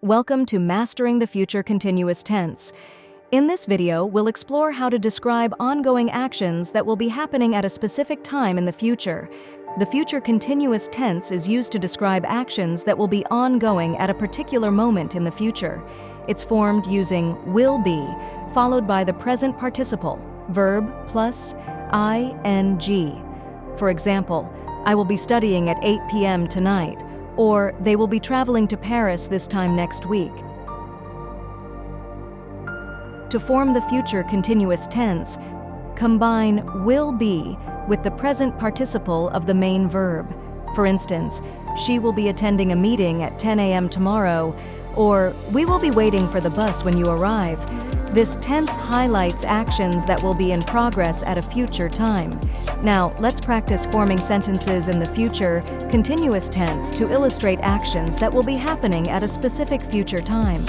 Welcome to Mastering the Future Continuous Tense. In this video, we'll explore how to describe ongoing actions that will be happening at a specific time in the future. The future continuous tense is used to describe actions that will be ongoing at a particular moment in the future. It's formed using will be, followed by the present participle, verb plus ing. For example, I will be studying at 8 p.m. tonight, or they will be traveling to Paris this time next week. To form the future continuous tense, combine will be with the present participle of the main verb. For instance, she will be attending a meeting at 10 a.m. tomorrow, or we will be waiting for the bus when you arrive. This tense highlights actions that will be in progress at a future time. Now, let's practice forming sentences in the future continuous tense to illustrate actions that will be happening at a specific future time.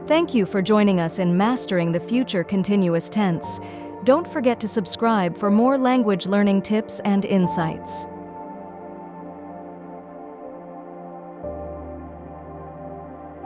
Thank you for joining us in Mastering the Future Continuous Tense. Don't forget to subscribe for more language learning tips and insights.